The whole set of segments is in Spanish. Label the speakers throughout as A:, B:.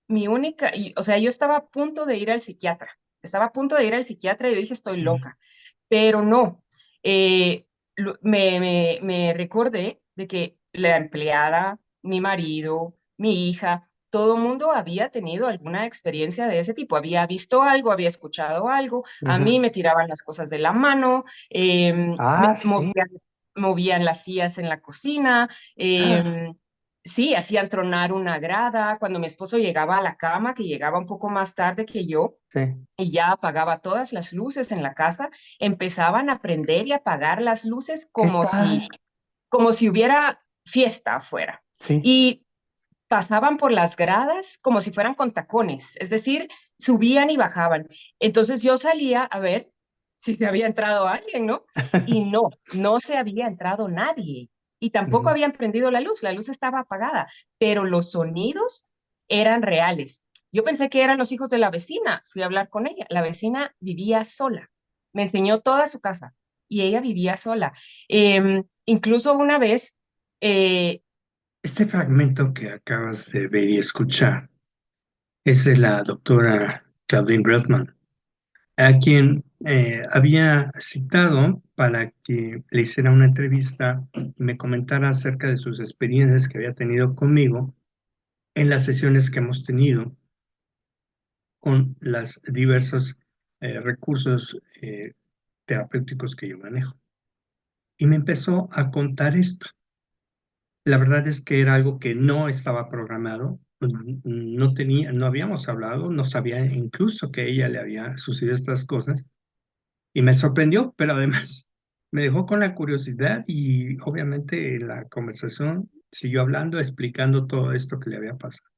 A: mi única, o sea, yo estaba a punto de ir al psiquiatra, estaba a punto de ir al psiquiatra y yo dije, estoy
B: Ujú,
A: loca, pero no. Eh, me recordé de que la empleada, mi marido, mi hija, todo el mundo había tenido alguna experiencia de ese tipo, había visto algo, había escuchado algo, a
B: ujú.
A: mí me tiraban las cosas de la mano,
B: Ah, sí.
A: movían las sillas en la cocina,
B: Ah,
A: sí, hacían tronar una grada. Cuando mi esposo llegaba a la cama, que llegaba un poco más tarde que yo,
B: sí.
A: y ya apagaba todas las luces en la casa, empezaban a prender y apagar las luces
B: ¿Qué tal?
A: como si hubiera fiesta afuera.
B: Sí.
A: Y pasaban por las gradas como si fueran con tacones, es decir, subían y bajaban. Entonces yo salía a ver si se había entrado alguien, ¿no? Y no, no se había entrado nadie. Y tampoco
B: Ujú.
A: habían prendido la luz estaba apagada, pero los sonidos eran reales. Yo pensé que eran los hijos de la vecina, fui a hablar con ella. La vecina vivía sola, me enseñó toda su casa y ella vivía sola. Incluso una vez, eh,
B: Este fragmento que acabas de ver y escuchar es de la doctora Claudine Bretman, a quien había citado para que le hiciera una entrevista y me comentara acerca de sus experiencias que había tenido conmigo en las sesiones que hemos tenido con los diversos recursos terapéuticos que yo manejo. Y me empezó a contar esto. La verdad es que era algo que no estaba programado, no tenía, no habíamos hablado, no sabía incluso que a ella le había sucedido estas cosas y me sorprendió, pero además me dejó con la curiosidad y obviamente la conversación siguió hablando, explicando todo esto que le había pasado.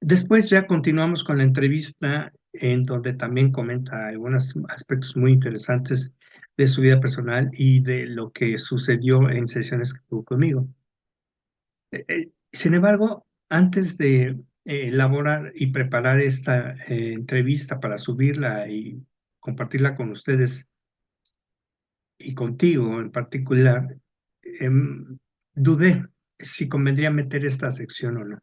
B: Después ya continuamos con la entrevista en donde también comenta algunos aspectos muy interesantes de su vida personal y de lo que sucedió en sesiones que tuvo conmigo. Sin embargo, antes de elaborar y preparar esta entrevista para subirla y compartirla con ustedes y contigo en particular, dudé si convendría meter esta sección o no.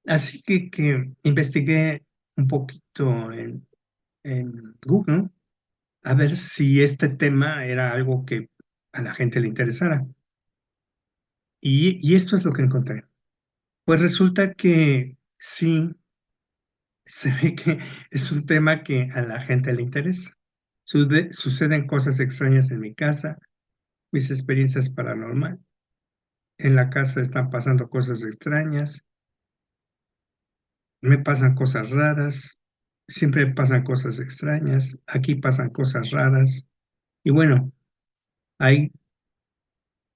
B: Así que investigué un poquito en Google a ver si este tema era algo que a la gente le interesara. Y esto es lo que encontré. Pues resulta que sí, se ve que es un tema que a la gente le interesa. Suceden cosas extrañas en mi casa, mis experiencias paranormal. En la casa están pasando cosas extrañas, me pasan cosas raras, siempre pasan cosas extrañas, aquí pasan cosas raras. Y bueno, hay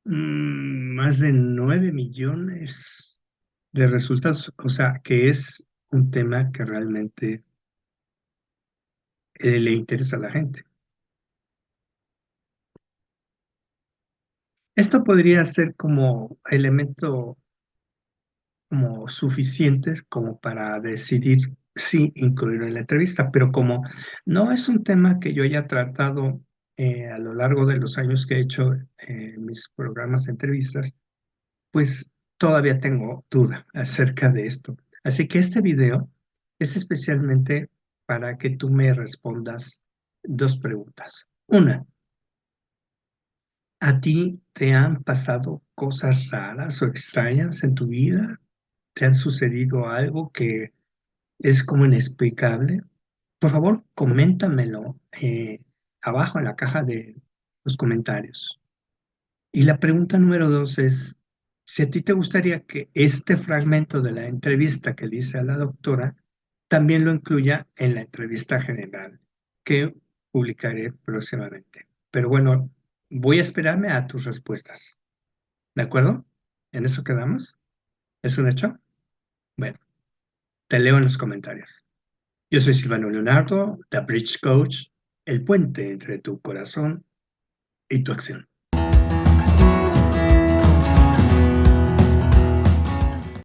B: más de 9 millones de resultados, o sea, que es un tema que realmente le interesa a la gente. Esto podría ser como elemento como suficiente como para decidir si incluirlo en la entrevista, pero como no es un tema que yo haya tratado a lo largo de los años que he hecho mis programas de entrevistas, pues todavía tengo duda acerca de esto. Así que este video es especialmente para que tú me respondas dos preguntas. Una, ¿a ti te han pasado cosas raras o extrañas en tu vida? ¿Te han sucedido algo que es como inexplicable? Por favor, coméntamelo abajo en la caja de los comentarios. Y la pregunta número dos es, si a ti te gustaría que este fragmento de la entrevista que le hice a la doctora también lo incluya en la entrevista general que publicaré próximamente. Pero bueno, voy a esperarme a tus respuestas. ¿De acuerdo? ¿En eso quedamos? ¿Es un hecho? Bueno, te leo en los comentarios. Yo soy Silvano Leonardo, The Bridge Coach, el puente entre tu corazón y tu acción.